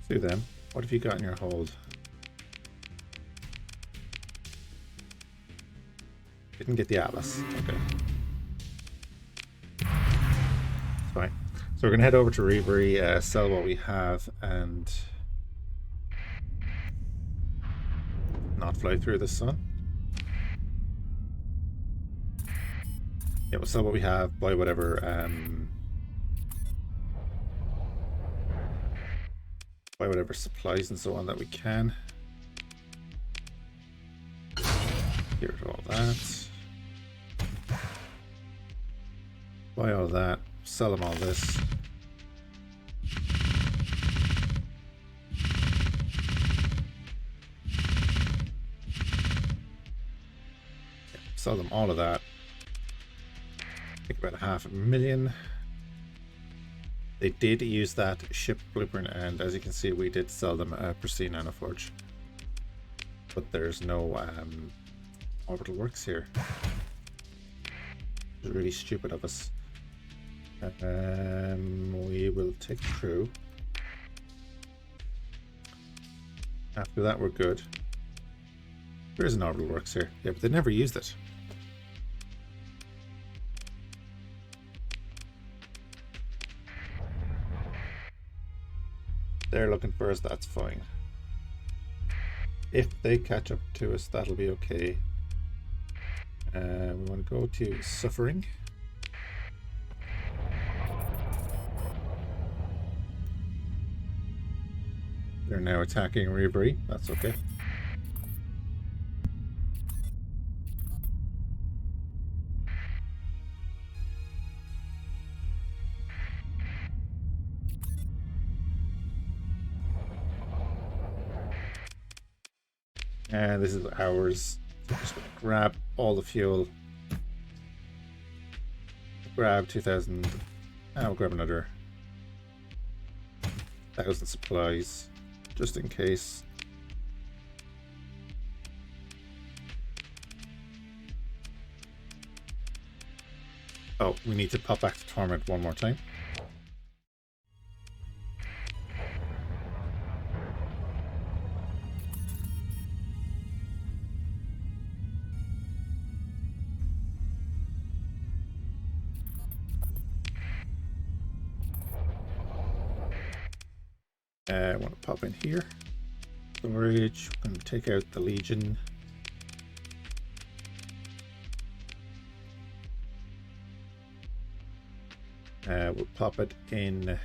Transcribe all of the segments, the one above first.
Do them. What have you got in your hold? Didn't get the Atlas. Okay. It's fine. So we're going to head over to Reverie, sell what we have, and not fly through the sun. Yeah, we'll sell what we have, buy whatever supplies and so on that we can. Get rid of all that. Buy all that. Sell them all this. Yeah, sell them all of that. I think about 500,000. They did use that ship blueprint, and as you can see, we did sell them a pristine nanoforge. But there's no orbital works here. It's really stupid of us. We will take the crew. After that, we're good. There is an orbital works here. Yeah, but they never used it. They're looking for us, that's fine. If they catch up to us, that'll be okay. We want to go to Suffering. They're now attacking Reverie, that's okay. And this is ours. So just gonna grab all the fuel. Grab 2,000. I'll grab another 1,000 supplies, just in case. Oh, we need to pop back to Torment one more time. I want to pop in here. Storage. I'm going to take out the Legion. We'll pop it in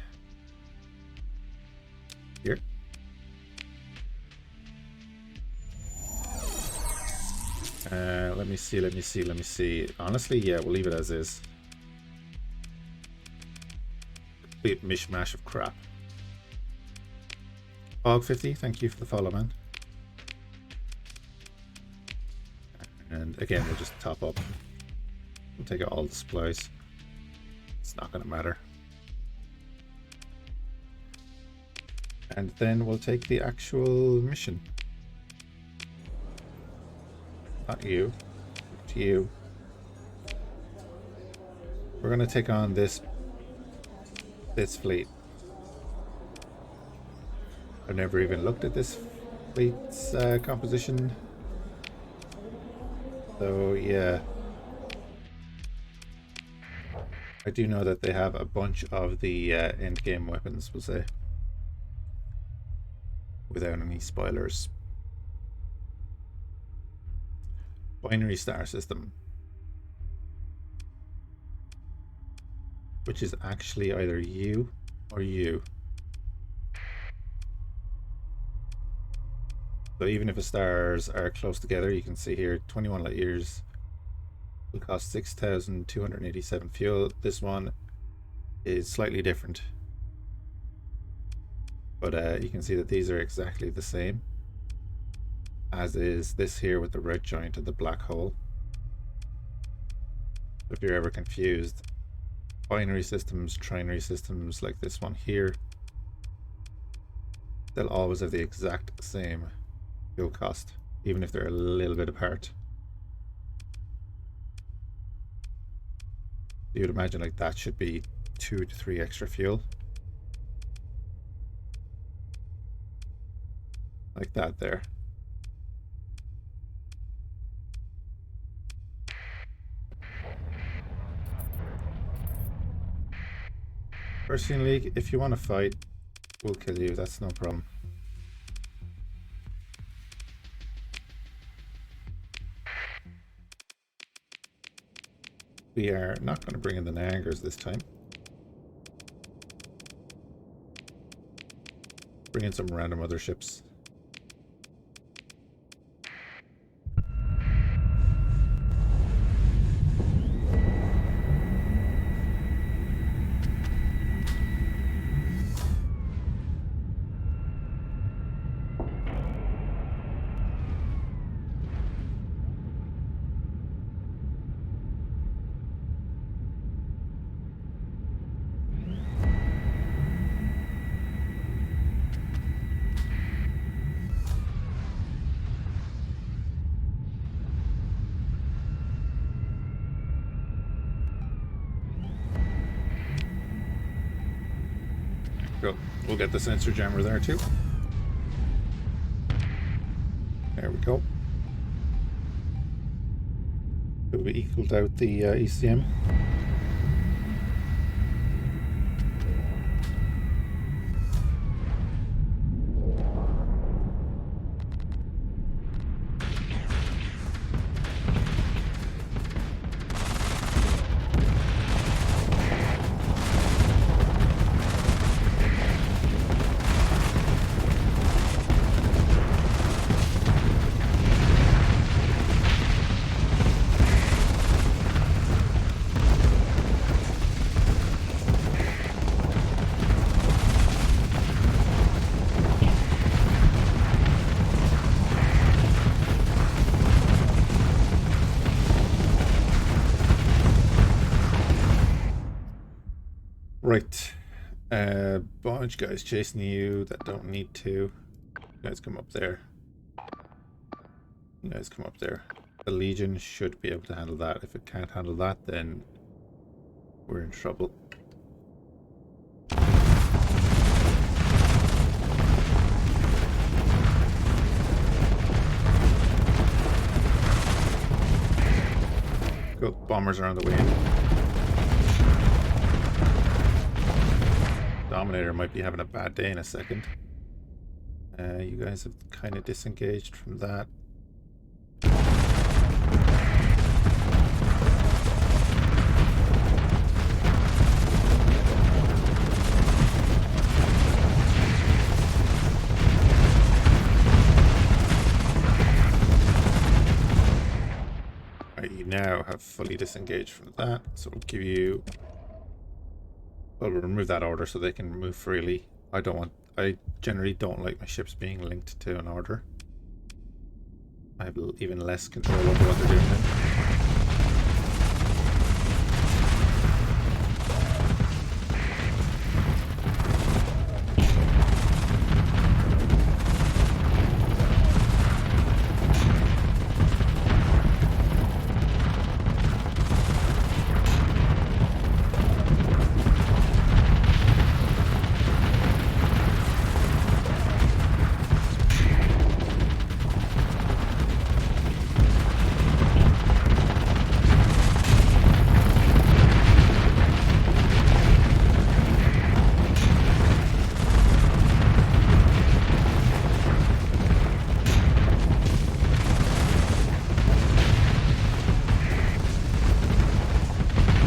here. Let me see. Honestly, yeah, we'll leave it as is. Complete mishmash of crap. Hog50, thank you for the follow, man. And again, we'll just top up. We'll take out all the supplies. It's not going to matter. And then we'll take the actual mission. Not you. To you. We're going to take on this fleet. I've never even looked at this fleet's composition. So yeah. I do know that they have a bunch of the end game weapons, we'll say. Without any spoilers. Binary star system. Which is actually either you or you. So even if the stars are close together, you can see here 21 light years will cost 6,287 fuel. This one is slightly different, but you can see that these are exactly the same, as is this here with the red giant and the black hole. If you're ever confused, binary systems, trinary systems like this one here, they'll always have the exact same fuel cost, even if they're a little bit apart. You would imagine like that should be 2 to 3 extra fuel. like that there. Personally, if you want to fight, we'll kill you. That's no problem. We are not going to bring in the Nangers this time. Bring in some random other ships. Cool. We'll get the sensor jammer there too. There we go. So we equaled out the ECM. Right. Bunch guys chasing you that don't need to. You guys come up there. You guys come up there. The Legion should be able to handle that. If it can't handle that, then we're in trouble. Cool. Bombers are on the way in. Dominator might be having a bad day in a second. You guys have kind of disengaged from that. Right, you now have fully disengaged from that, so we'll give you... Well, we'll remove that order so they can move freely. I generally don't like my ships being linked to an order. I have even less control over what they're doing now.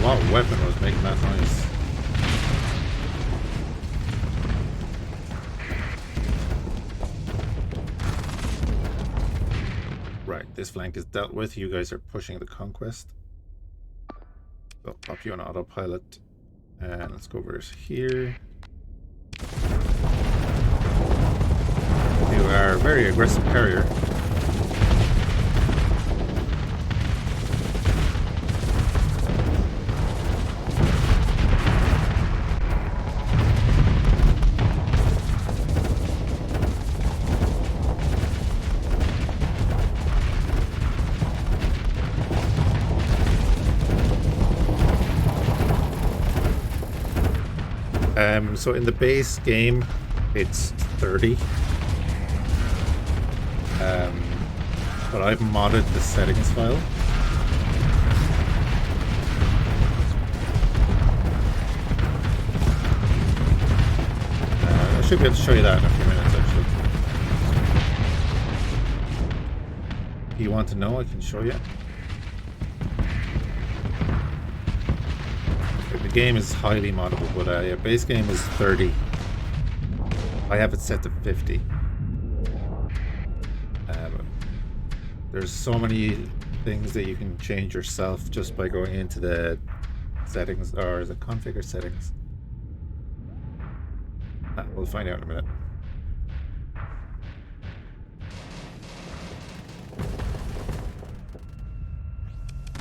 What weapon was making that noise? Right, this flank is dealt with. You guys are pushing the conquest. So pop you on autopilot. And let's go over here. You are a very aggressive carrier. So in the base game, it's 30. But I've modded the settings file. I should be able to show you that in a few minutes, actually. If you want to know, I can show you. The game is highly moddable, but yeah, base game is 30. I have it set to 50. There's so many things that you can change yourself just by going into the settings, or the configure settings. We'll find out in a minute.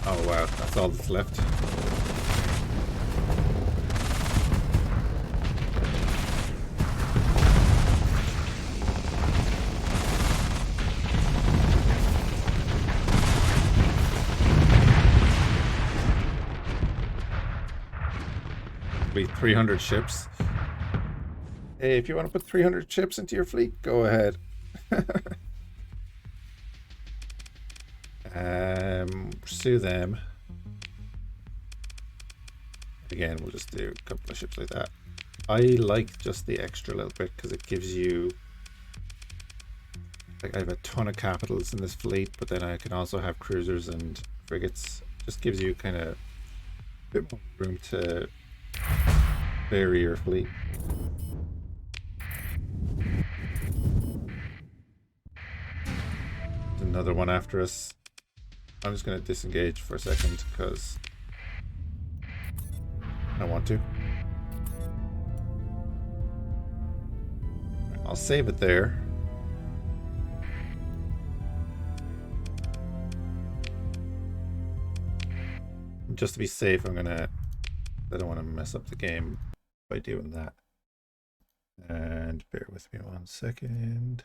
Oh wow, that's all that's left. Be 300 ships. Hey, if you want to put 300 ships into your fleet, go ahead. Pursue them. Again, we'll just do a couple of ships like that. I like just the extra little bit because it gives you, like, I have a ton of capitals in this fleet, but then I can also have cruisers and frigates. Just gives you kind of a bit more room to vary your fleet. There's another one after us. I'm just going to disengage for a second because I want to. I'll save it there. Just to be safe, I don't want to mess up the game by doing that. And bear with me 1 second.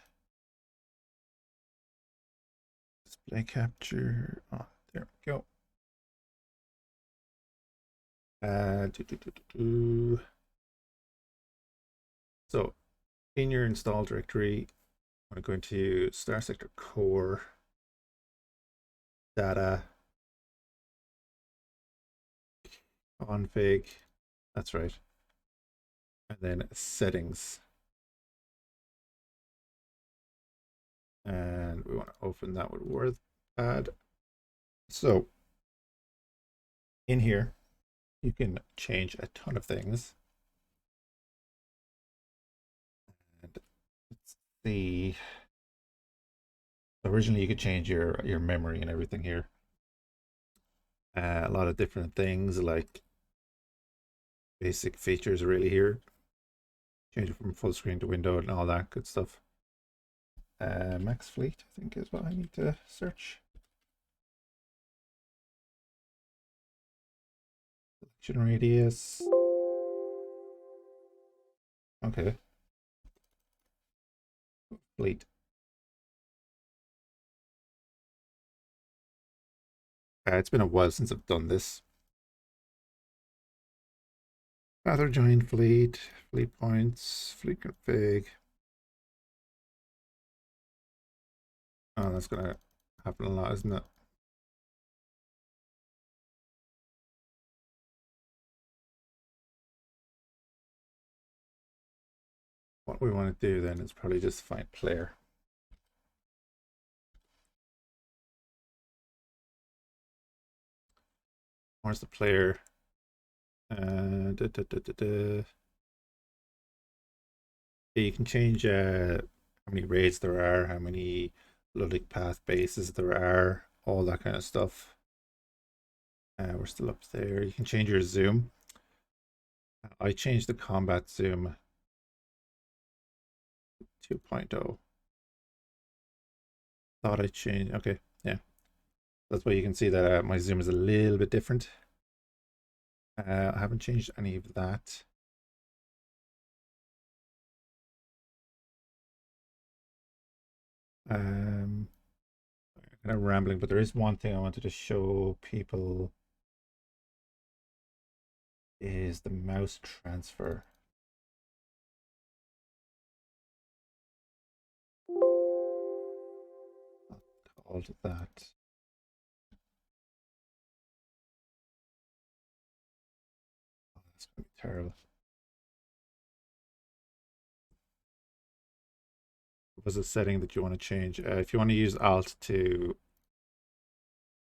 Display capture. Oh, there we go. So in your install directory, I'm going to go into Starsector core, data, config, that's right, and then settings. And we want to open that with WordPad. So in here, you can change a ton of things. And let's see. Originally, you could change your memory and everything here. A lot of different things, like basic features really here. Change it from full screen to window and all that good stuff. Max fleet, I think, is what I need to search. Selection radius. Okay. Fleet. It's been a while since I've done this. Rather join fleet, fleet points, fleet config. Oh, that's gonna happen a lot, isn't it? What we want to do then is probably just find player. Where's the player? You can change how many raids there are, how many Luddic path bases there are, all that kind of stuff. We're still up there. You can change your zoom. I changed the combat zoom 2.0. Thought I changed. Okay, yeah. That's why you can see that my zoom is a little bit different. I haven't changed any of that. Kind of rambling, but there is one thing I wanted to show people is the mouse transfer. all of that. Oh, that's going to be terrible. What was a setting that you want to change? If you want to use Alt to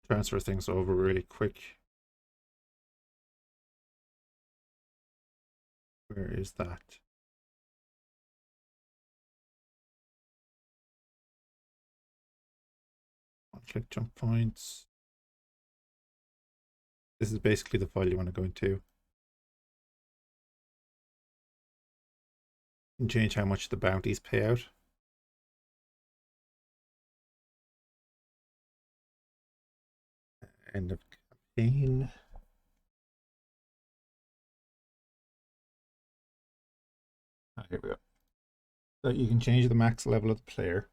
transfer things over really quick. Where is that? One-click jump points. This is basically the file you want to go into. You can change how much the bounties pay out. End of campaign. Here we go. So you can change the max level of the player.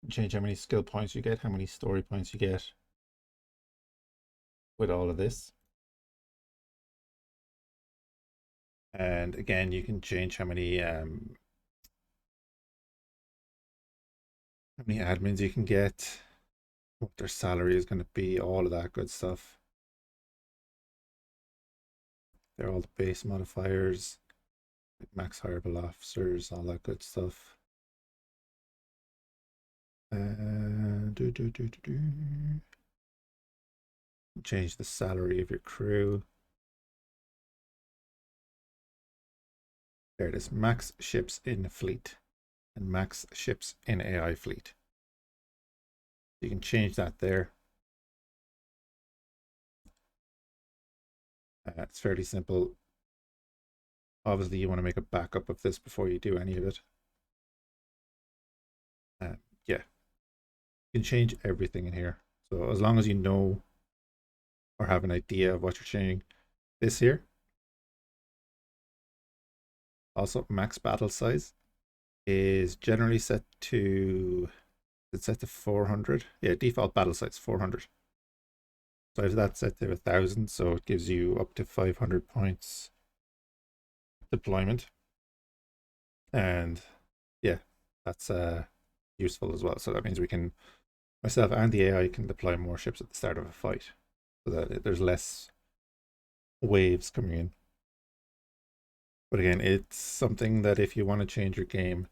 Change how many skill points you get, how many story points you get with all of this. And again, you can change how many admins you can get, what their salary is going to be, all of that good stuff. They're all the base modifiers, like max hireable officers, all that good stuff. Change the salary of your crew. There it is, max ships in fleet and max ships in AI fleet. You can change that there. It's fairly simple. Obviously, you want to make a backup of this before you do any of it. Yeah, you can change everything in here. So as long as you know or have an idea of what you're changing. This here, also max battle size, is generally set to, it's set to 400. Yeah, default battle size 400. So I have that set to 1,000, so it gives you up to 500 points deployment. And yeah, that's useful as well. So that means we can, myself and the AI can deploy more ships at the start of a fight, so that there's less waves coming in. But again, it's something that if you want to change your game,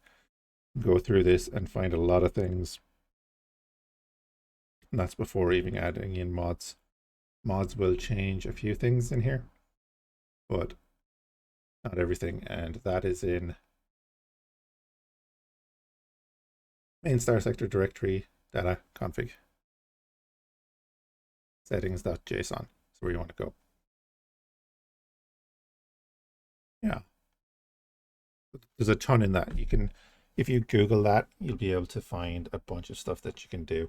go through this and find a lot of things. And that's before even adding in mods. Mods will change a few things in here, but not everything. And that is in main Starsector directory data config settings.json. That's where you want to go. Yeah, there's a ton in that. You can, if you Google that, you'll be able to find a bunch of stuff that you can do.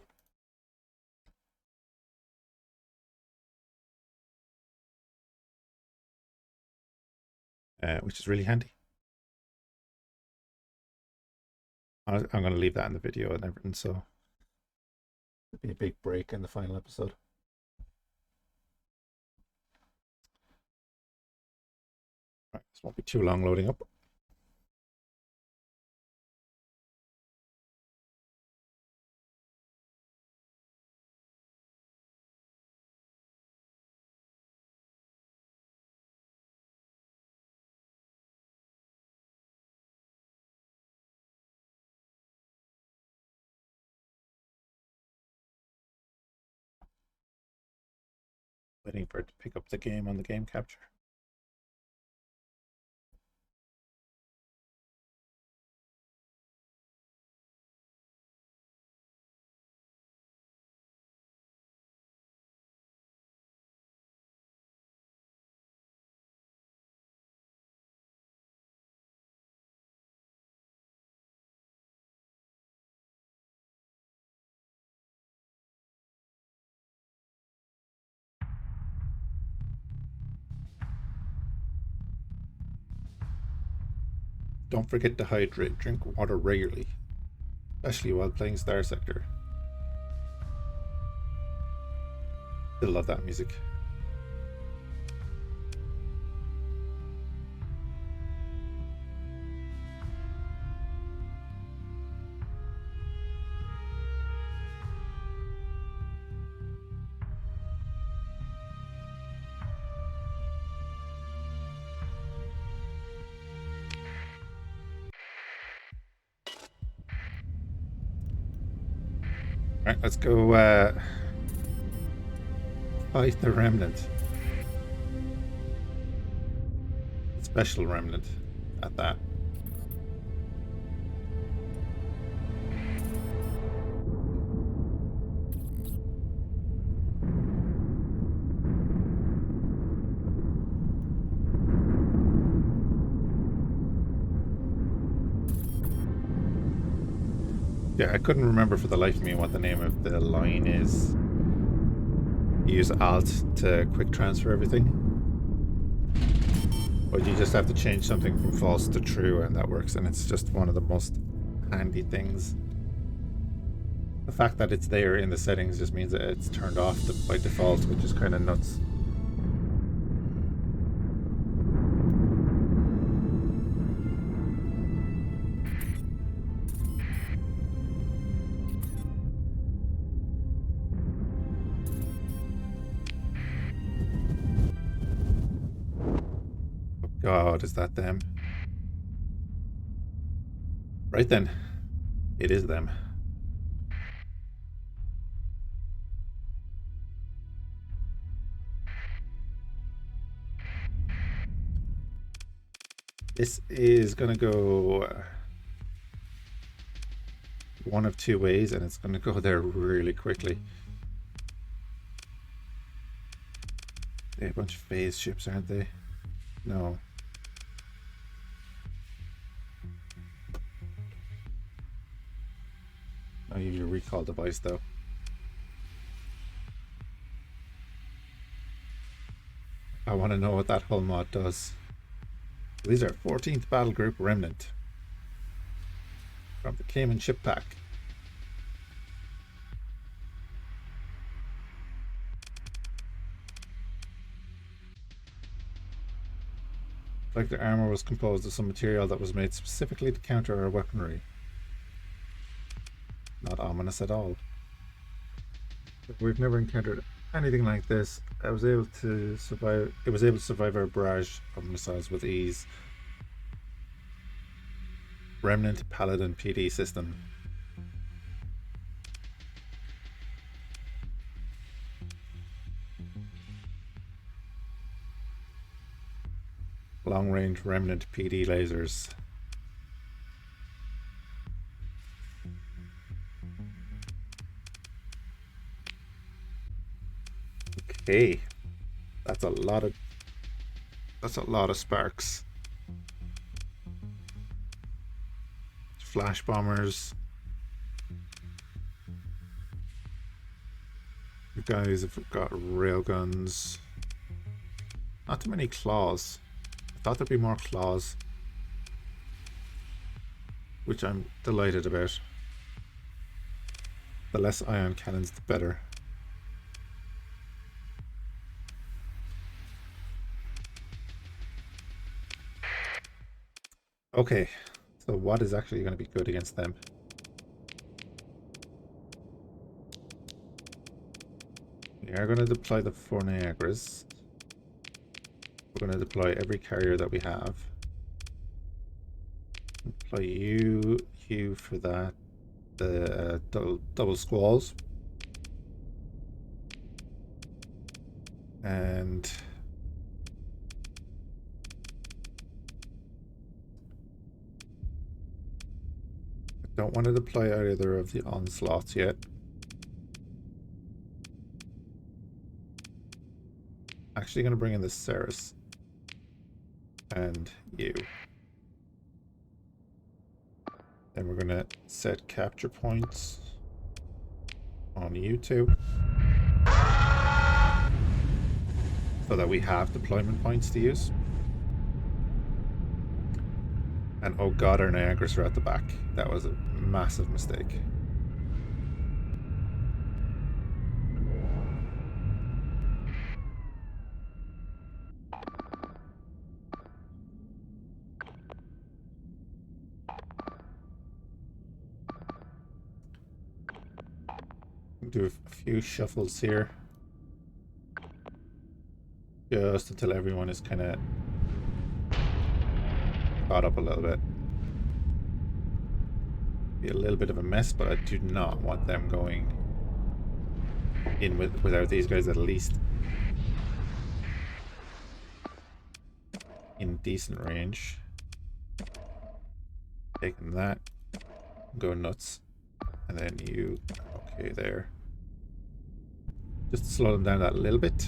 Which is really handy. I'm going to leave that in the video and everything, so it'll be a big break in the final episode. Right, this won't be too long loading up. Waiting for it to pick up the game on the game capture. Don't forget to hydrate, drink water regularly, especially while playing Starsector. Still love that music. Alright, let's go fight the remnant. Special remnant at that. Yeah, I couldn't remember for the life of me what the name of the line is. You use Alt to quick transfer everything. But you just have to change something from false to true and that works, and it's just one of the most handy things. The fact that it's there in the settings just means that it's turned off by default, which is kind of nuts. God, is that them? Right then. It is them. This is gonna go one of two ways, and it's gonna go there really quickly. They're a bunch of phase ships, aren't they? No. I'll use your recall device though. I want to know what that hull mod does. These are 14th Battle Group Remnant from the Cayman Ship Pack. Like their armor was composed of some material that was made specifically to counter our weaponry. Not ominous at all. We've never encountered anything like this. It was able to survive our barrage of missiles with ease. Remnant Paladin PD system. Long range Remnant PD lasers. Okay, that's a lot of sparks. Flash bombers. You guys have got railguns. Not too many claws. I thought there'd be more claws, which I'm delighted about. The less ion cannons, the better. Okay, so what is actually going to be good against them? We are going to deploy the 4 Niagaras. We're going to deploy every carrier that we have. Deploy you for that. The double squalls. And don't want to deploy either of the onslaughts yet. Actually going to bring in the Ceres and you. Then we're going to set capture points on you two so that we have deployment points to use. And oh god, our Niagaras are at the back. That was a massive mistake. Do a few shuffles here. Just until everyone is kind of caught up a little bit. Be a little bit of a mess, but I do not want them going in without these guys at least in decent range. Taking that, go nuts, and then you, okay, there. Just to slow them down that little bit.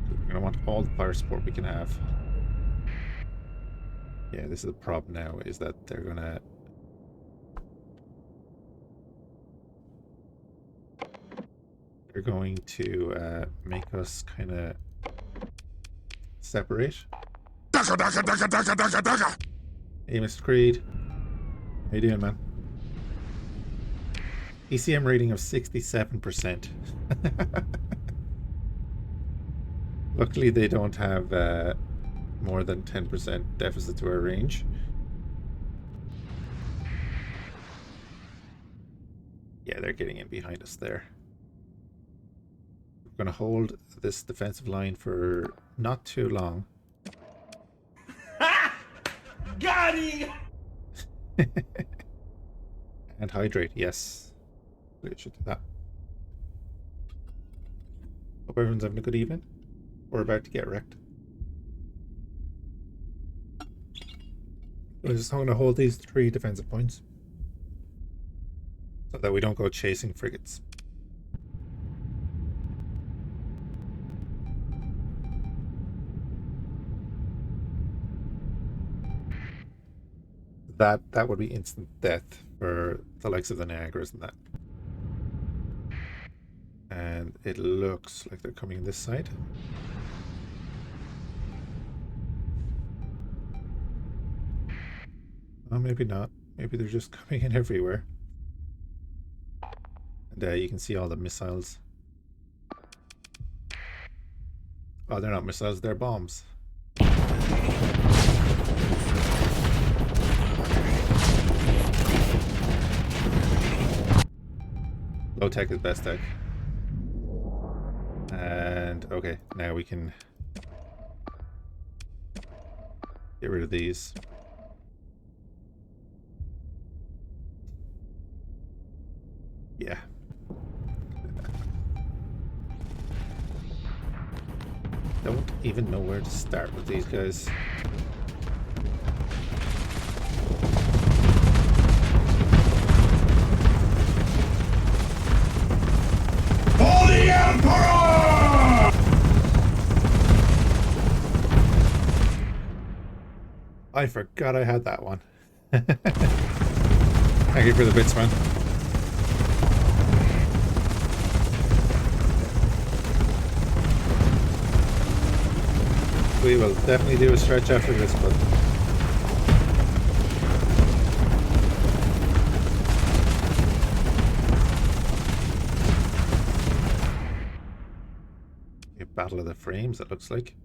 We're gonna want all the fire support we can have. Yeah, this is the problem now, is that they're gonna make us kind of separate. Dakka Dakka Dakka Dakka Dakka Dakka! Hey, Mr. Creed. How you doing, man? ECM rating of 67%. Luckily, they don't have more than 10% deficit to our range. Yeah, they're getting in behind us there. We're going to hold this defensive line for not too long. Got him! And hydrate, yes. We should do that. Hope everyone's having a good evening. We're about to get wrecked. We're just going to hold these 3 defensive points so that we don't go chasing frigates. That would be instant death for the likes of the Niagaras and that. And it looks like they're coming this side. Oh, maybe not. Maybe they're just coming in everywhere. And you can see all the missiles. Oh, they're not missiles, they're bombs. Low tech is best tech. And okay, now we can get rid of these. Yeah. Don't even know where to start with these guys. For the Emperor! I forgot I had that one. Thank you for the bits, man. We will definitely do a stretch after this, but a battle of the frames, it looks like.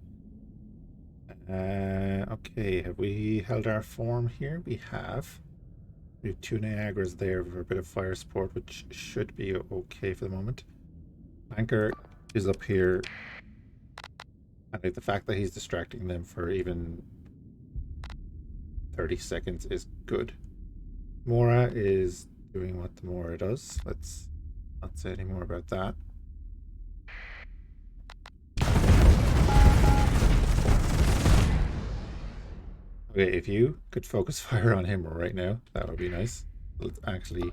Okay, have we held our form here? We have. We have 2 Niagaras there for a bit of fire support, which should be okay for the moment. Anchor is up here. And like the fact that he's distracting them for even 30 seconds is good. Mora is doing what the Mora does. Let's not say any more about that. Okay, if you could focus fire on him right now, that would be nice. Let's actually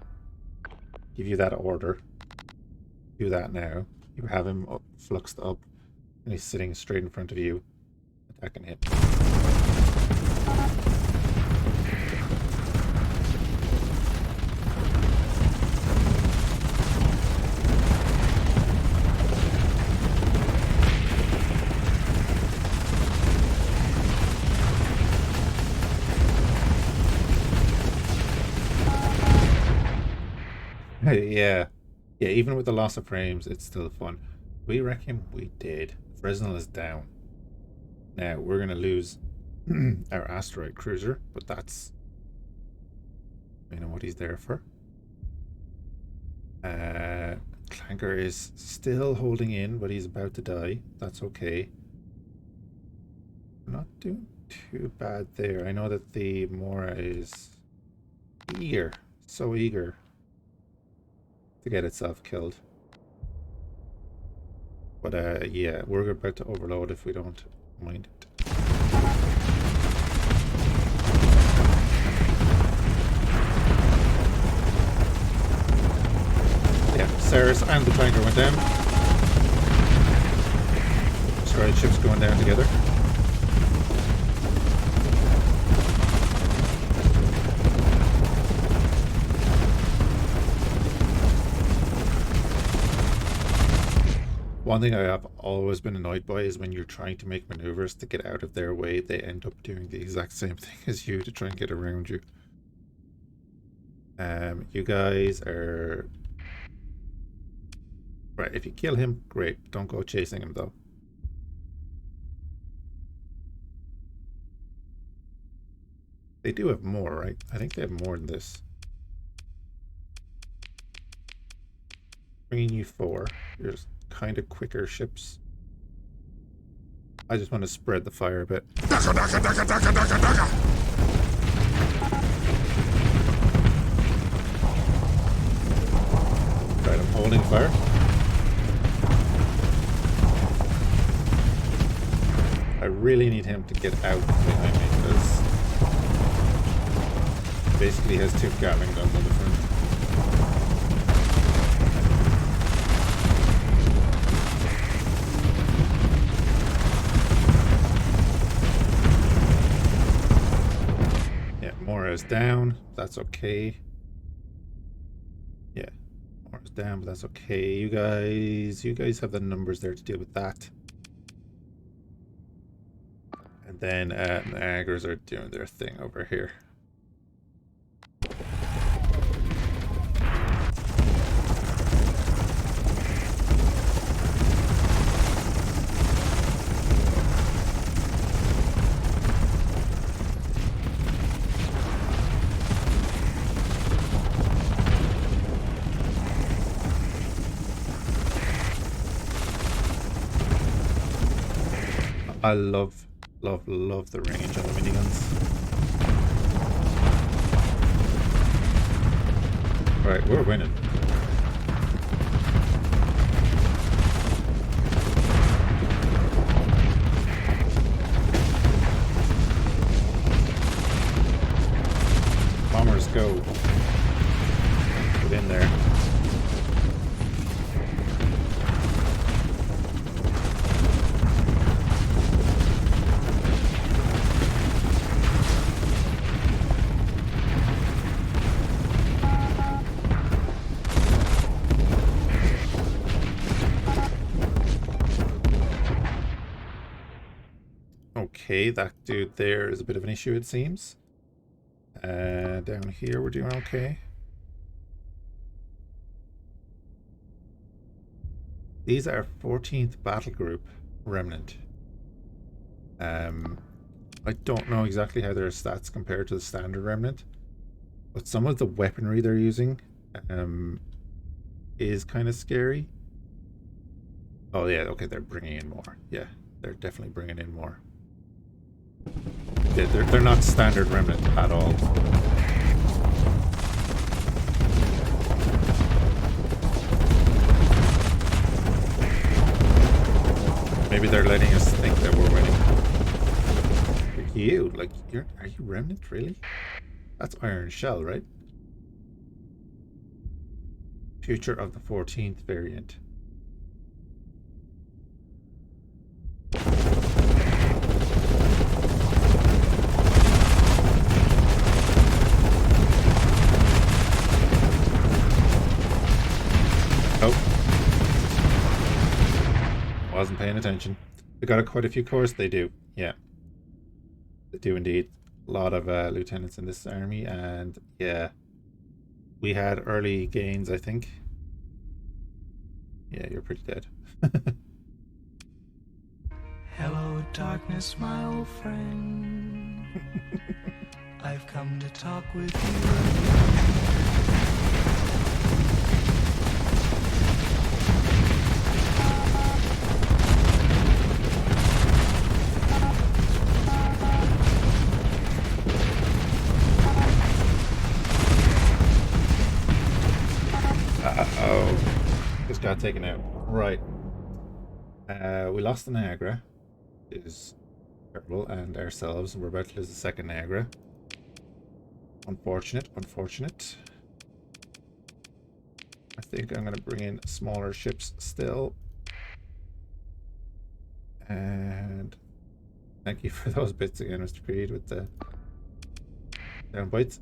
give you that order. Do that now. You have him fluxed up, and he's sitting straight in front of you, attacking him. Yeah. Yeah, even with the loss of frames, it's still fun. We reckon we did. Fresnel is down. Now, we're going to lose our asteroid cruiser, but that's... you know what he's there for. Clanker is still holding in, but he's about to die. That's okay. We're not doing too bad there. I know that the Mora is eager. So eager. to get itself killed. But yeah, we're about to overload if we don't mind it. Yeah, Ceres and the tanker went down. Destroyed ships going down together. One thing I have always been annoyed by is when you're trying to make maneuvers to get out of their way, they end up doing the exact same thing as you to try and get around you. You guys are... Right, if you kill him, great. Don't go chasing him though. They do have more, right? I think they have more than this. Bringing you 4. You're just kind of quicker ships. I just want to spread the fire a bit. Dakka Dakka Dakka Dakka Dakka Dakka! Right, I'm holding fire. I really need him to get out behind me because basically he has 2 Gatling guns on the front. Mora's down, that's okay. Yeah, Mora's down, but that's okay. You guys have the numbers there to deal with that. And then Niagaras are doing their thing over here. I love the range on the miniguns. Alright, we're winning. Bombers go. Get in there. Okay, that dude there is a bit of an issue, it seems. Down here, we're doing okay. These are 14th Battle Group Remnant. I don't know exactly how their stats compare to the standard Remnant, but some of the weaponry they're using is kind of scary. Oh yeah, okay, they're bringing in more. Yeah, they're definitely bringing in more. Yeah, they're not standard Remnant at all. Maybe they're letting us think that we're winning. You, like, are you Remnant, really? That's Iron Shell, right? Future of the 14th variant. Oh. Wasn't paying attention. They got quite a few cores? They do, yeah. They do indeed. A lot of lieutenants in this army, and yeah. We had early gains, I think. Yeah, you're pretty dead. Hello, darkness, my old friend. I've come to talk with Oh. got taken out. Right. We lost the Niagara. It is terrible, and ourselves. We're about to lose the second Niagara. Unfortunate, unfortunate. I think I'm going to bring in smaller ships still. And thank you for those bits again, Mr. Creed, with the down bites.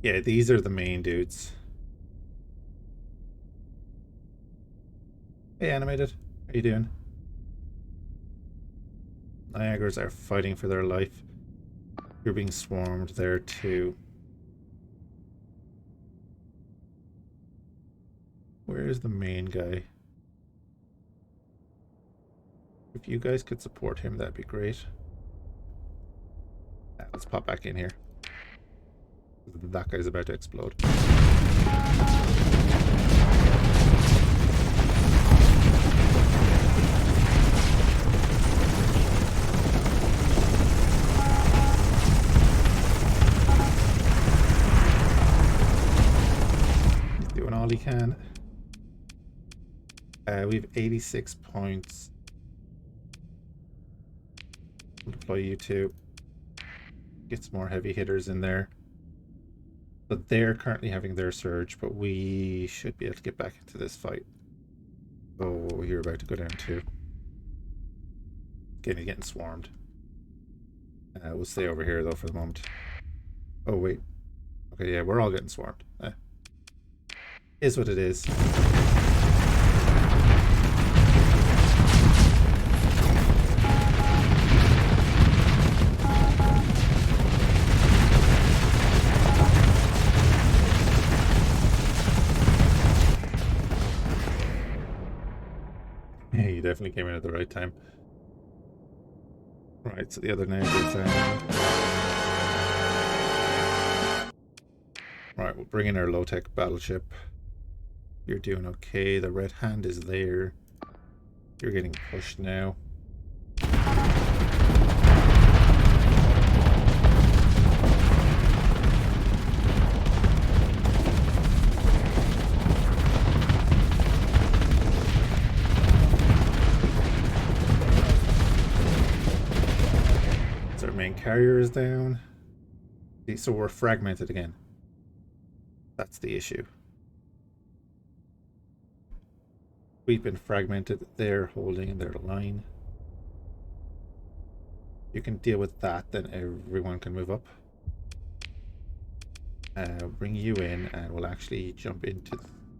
Yeah, these are the main dudes. Hey, Animated. How you doing? Niagaras are fighting for their life. You're being swarmed there too. Where is the main guy? If you guys could support him, that'd be great. Let's pop back in here. That guy's about to explode. He's doing all he can. We have 86 points. I'll deploy you two. Get some more heavy hitters in there. But they're currently having their surge, but we should be able to get back into this fight. Oh, you're about to go down too. Getting swarmed. We'll stay over here though for the moment. Oh wait. Okay, yeah, we're all getting swarmed. Is what it is. Yeah, you definitely came in at the right time. Right, so the other name is right, we'll bring in our low-tech battleship. You're doing okay. The red hand is there. You're getting pushed now. So our main carrier is down. So we're fragmented again. That's the issue. We've been fragmented. They're holding their line. You can deal with that, then everyone can move up. Bring you in, and we'll actually jump into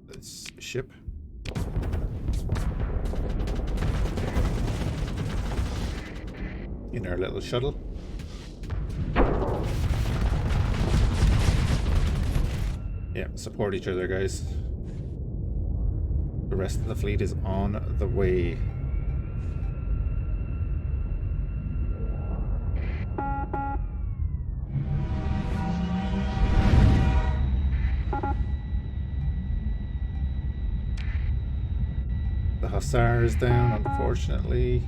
this ship. In our little shuttle. Yeah, support each other, guys. The rest of the fleet is on the way. The Hussar is down, unfortunately.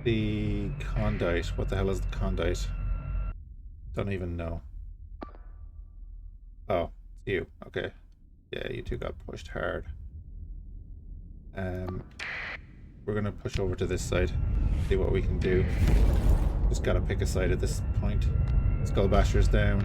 The Condite. What the hell is the Condite? Don't even know. Oh, it's you. Okay. Yeah, you two got pushed hard. We're gonna push over to this side. See what we can do. Just gotta pick a side at this point. Skullbasher's down.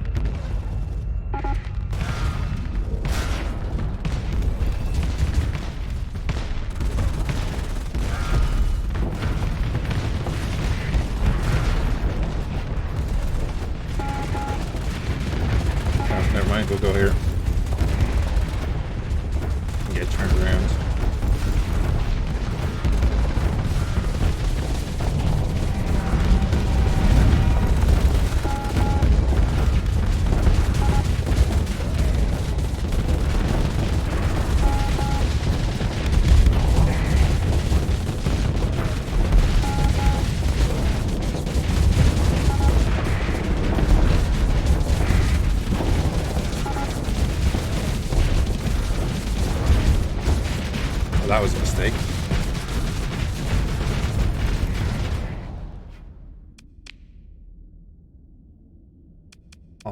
Never mind, we'll go here. Get turned around. That was a mistake.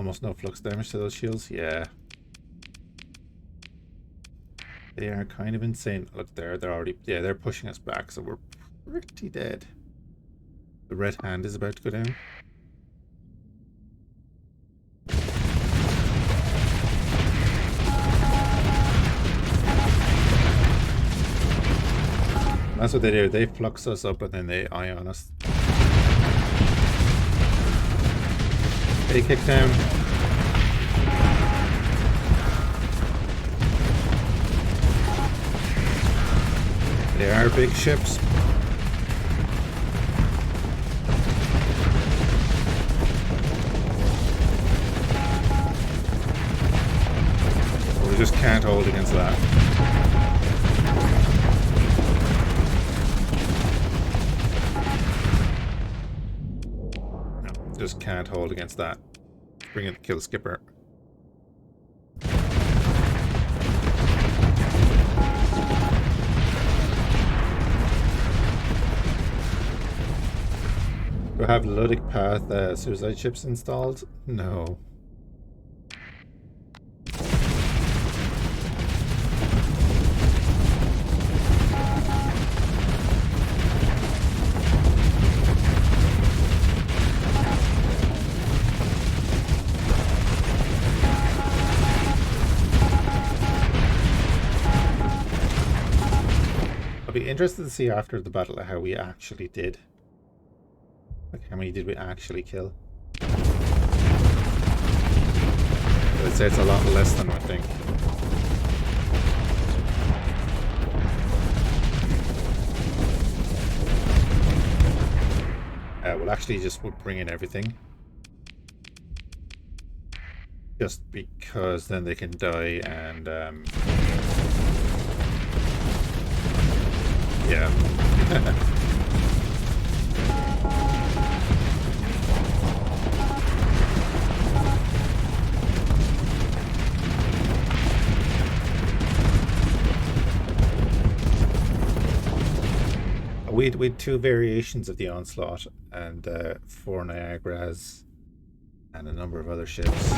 almost no flux damage to those shields. Yeah. They are kind of insane. Look there, they're already, yeah, they're pushing us back, so we're pretty dead. The red hand is about to go down. That's what they do. They flux us up and then they ion us. They kick down. They are big ships. We just can't hold against that. No, just can't hold against that. Bring in the kill skipper. Do I have Ludic Path suicide ships installed? No. I'll be interested to see after the battle how we actually did. Like, how many did we actually kill? I'd say it's a lot less than I think. We'll actually just bring in everything. Just because then they can die and... yeah. We'd two variations of the Onslaught and 4 Niagaras and a number of other ships.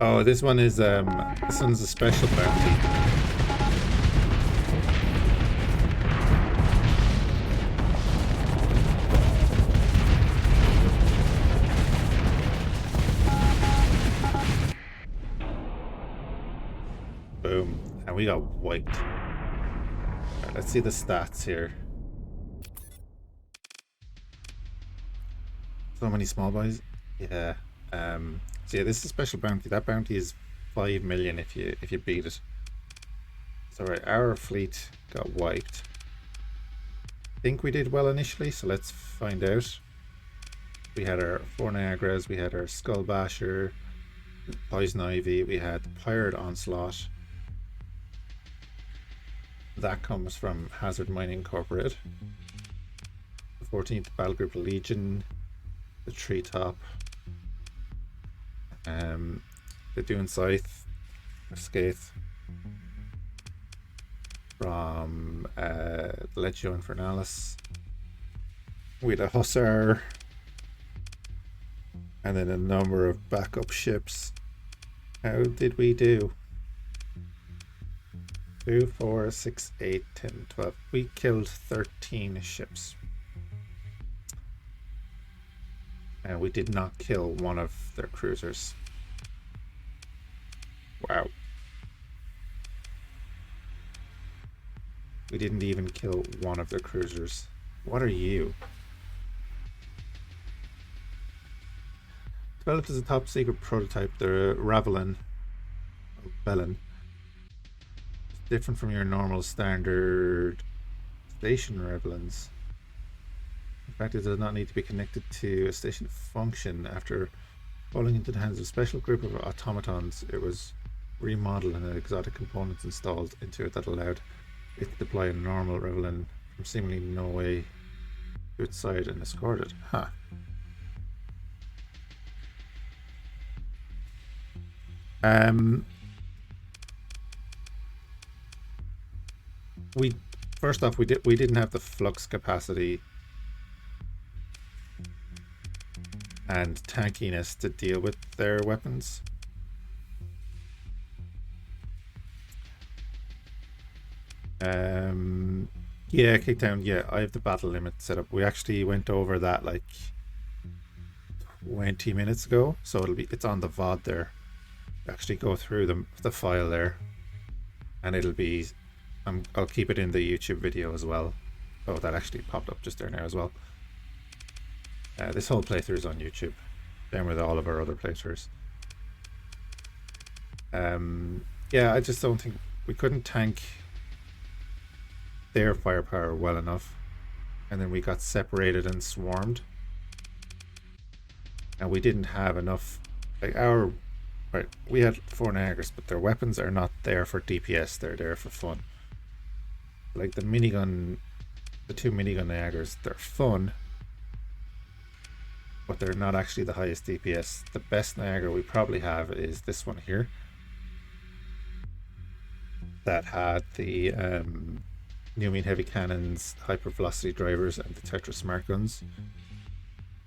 Oh, this one is this one's a special bounty. Boom, and we got wiped. Right, let's see the stats here. So many small boys. Yeah. So yeah, this is a special bounty. That bounty is 5 million if you beat it. So right, our fleet got wiped. I think we did well initially, so let's find out. We had our 4 Niagaras, we had our Skull Basher, Poison Ivy, we had the Pirate Onslaught. That comes from Hazard Mining Incorporated. The 14th Battle Group Legion, the Treetop. The Dune Scythe, Skaith from Legio Infernalis. We had a Hussar, and then a number of backup ships. How did we do? 2, 4, 6, 8, 10, 12. We killed 13 ships. And we did not kill one of their cruisers. Wow. We didn't even kill one of their cruisers. What are you? Developed as a top secret prototype, the Ravelin, or Bellin, is different from your normal standard station Ravelins. In fact, it does not need to be connected to a station function. After falling into the hands of a special group of automatons, it was remodeled and exotic components installed into it that allowed it to deploy a normal Ravelin from seemingly no way to its side and escort it. Huh. We first off we didn't have the flux capacity and tankiness to deal with their weapons. Yeah, Kickdown, yeah, I have the battle limit set up. We actually went over that like 20 minutes ago, so it's on the VOD there. Actually go through the file there, and it'll be I'll keep it in the YouTube video as well. Oh, that actually popped up just there now as well. This whole playthrough is on YouTube, down with all of our other playthroughs. Yeah, I just don't think we couldn't tank their firepower well enough, and then we got separated and swarmed, and we didn't have enough. Like right, we had 4 Niagaras, but their weapons are not there for DPS, they're there for fun. Like the 2 minigun Niagaras, they're fun, but they're not actually the highest DPS. The best Niagara we probably have is this one here, that had the Numian heavy cannons, hypervelocity drivers, and the Tetra smart guns.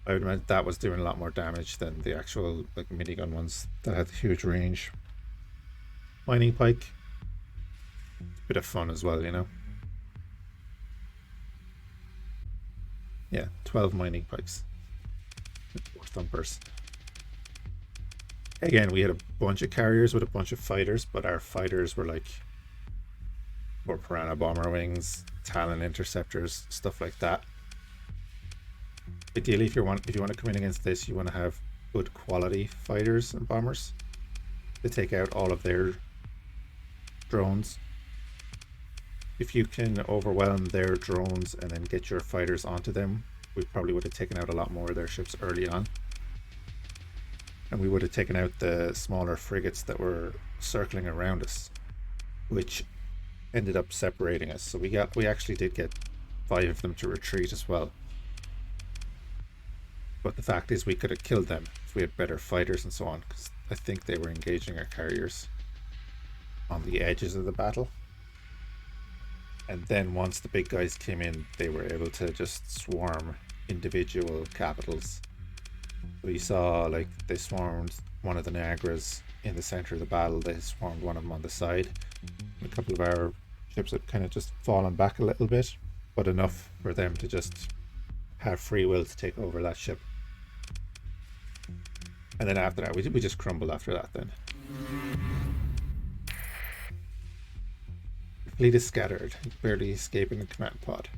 I would imagine that was doing a lot more damage than the actual like minigun ones that had huge range. Mining pike, bit of fun as well, you know. Yeah, 12 mining pikes, 4 thumpers. Again, we had a bunch of carriers with a bunch of fighters, but our fighters were like 4 Piranha bomber wings, Talon interceptors, stuff like that. Ideally, if you want to come in against this, you want to have good quality fighters and bombers to take out all of their drones. If you can overwhelm their drones and then get your fighters onto them, we probably would have taken out a lot more of their ships early on, and we would have taken out the smaller frigates that were circling around us, which ended up separating us. So we actually did get 5 of them to retreat as well. But the fact is, we could have killed them if we had better fighters and so on, because I think they were engaging our carriers on the edges of the battle. And then once the big guys came in, they were able to just swarm individual capitals. So you saw, like, they swarmed one of the Niagaras in the center of the battle, they swarmed one of them on the side. A couple of our ships had kind of just fallen back a little bit, but enough for them to just have free will to take over that ship. And then after that, we just crumbled after that then. The fleet is scattered, barely escaping the command pod.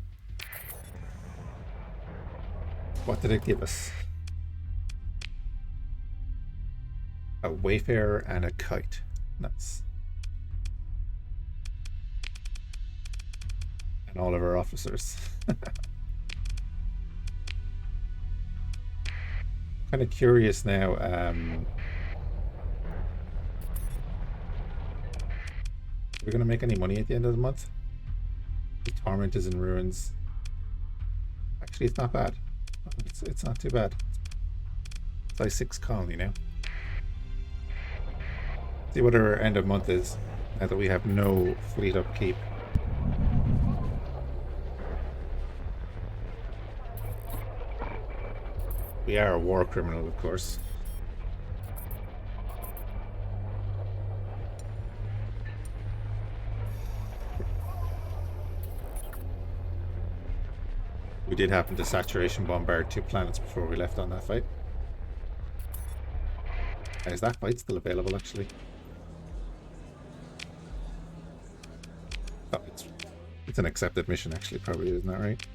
What did it give us? A Wayfarer and a Kite. Nice. And all of our officers. Kind of curious now. We're gonna make any money at the end of the month. The Torment is in ruins. Actually, it's not bad. It's not too bad. It's like 6 colony now. See what our end of month is now that we have no fleet upkeep. We are a war criminal, of course. We did happen to saturation bombard 2 planets before we left on that fight. Is that fight still available, actually? Oh, it's an accepted mission, actually, probably, isn't that right?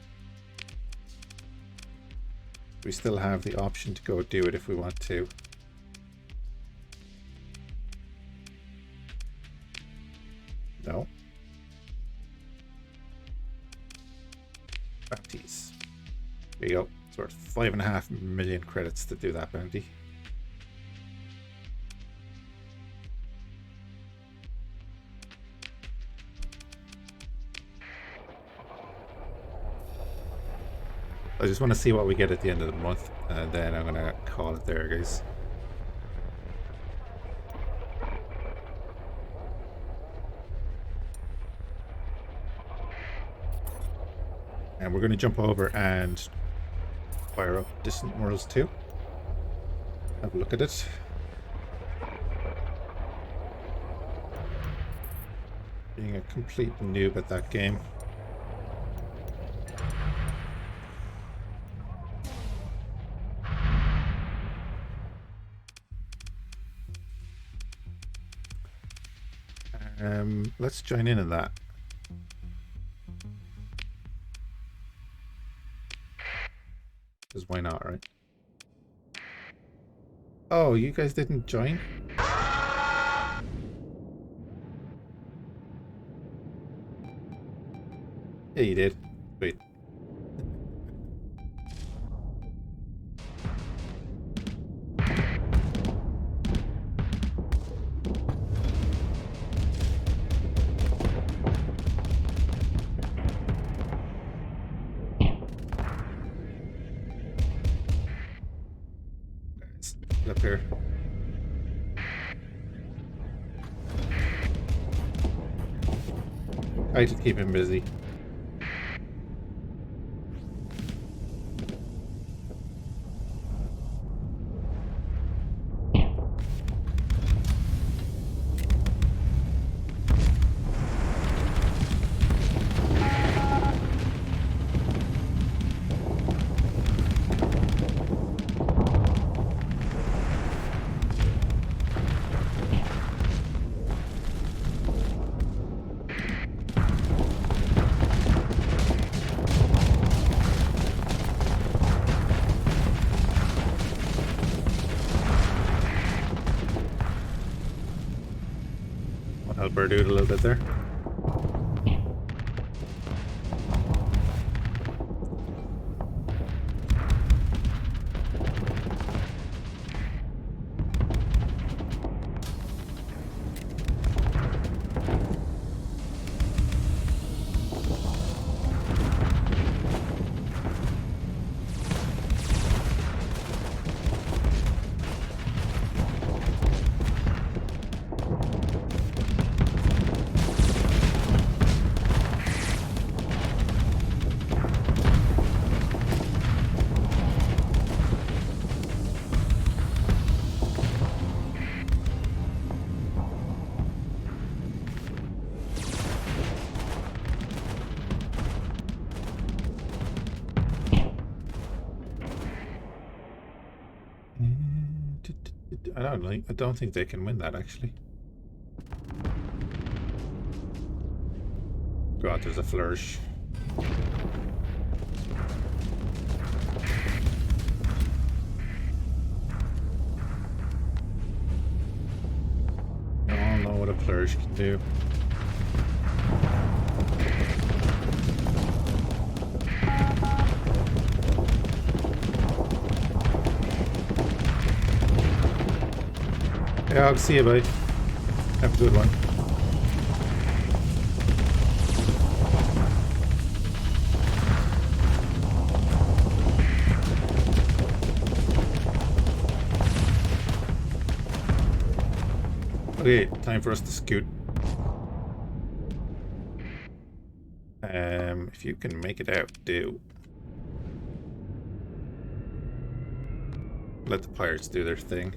We still have the option to go do it if we want to. No. Bounties. There you go. It's worth 5.5 million credits to do that bounty. I just want to see what we get at the end of the month, and then I'm gonna call it there, guys. And we're going to jump over and fire up Distant Worlds 2. Have a look at it. Being a complete noob at that game. Let's join in that. Because why not, right? Oh, you guys didn't join? Yeah, you did. Wait. Guys, get up here. Try to keep him busy. Help her do it a little bit there. I don't think they can win that, actually. God, there's a flourish. You all know what a flourish can do. Yeah, I'll see you, buddy. Have a good one. Okay, time for us to scoot. If you can make it out, do. Let the pirates do their thing.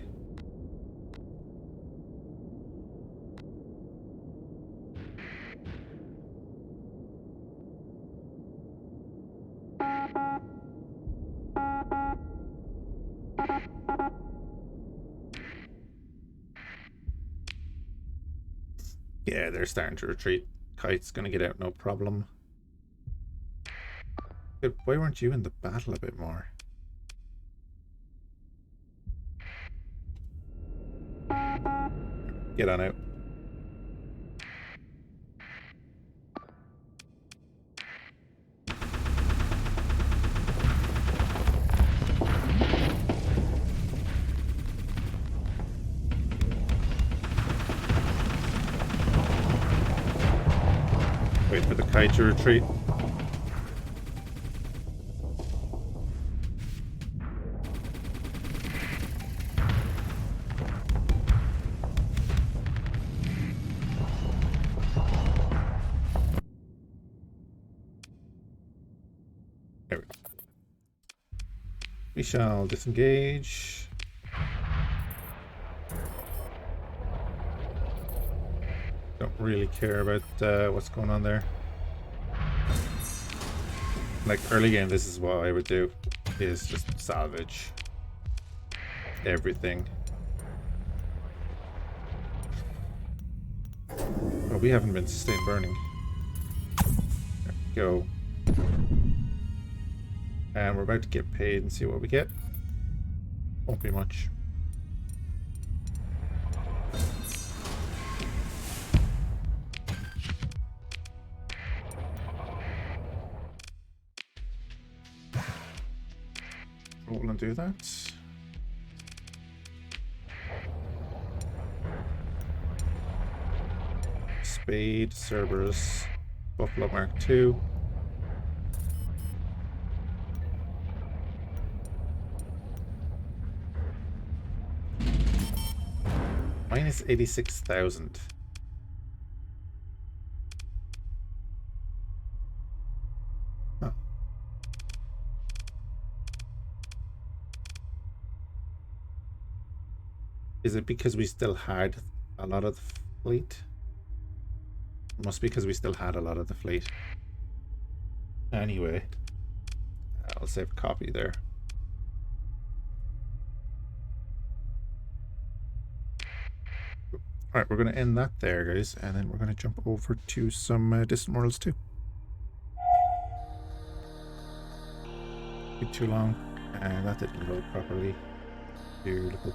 Yeah, they're starting to retreat. Kite's gonna get out, no problem. Good, why weren't you in the battle a bit more? Get on out. Wait for the kite to retreat. There we go. We shall disengage. Don't really care about what's going on there. Like early game, this is what I would do, is just salvage everything. Oh, we haven't been sustained burning. There we go. And we're about to get paid and see what we get. Won't be much. Roll and do that. Spade, Cerberus, Buffalo Mark II. Minus 86,000. Huh. Is it because we still had a lot of the fleet? It must be because we still had a lot of the fleet. Anyway, I'll save a copy there. Alright, we're going to end that there, guys, and then we're going to jump over to some Distant Worlds too. Took too long, and that didn't load properly. Beautiful.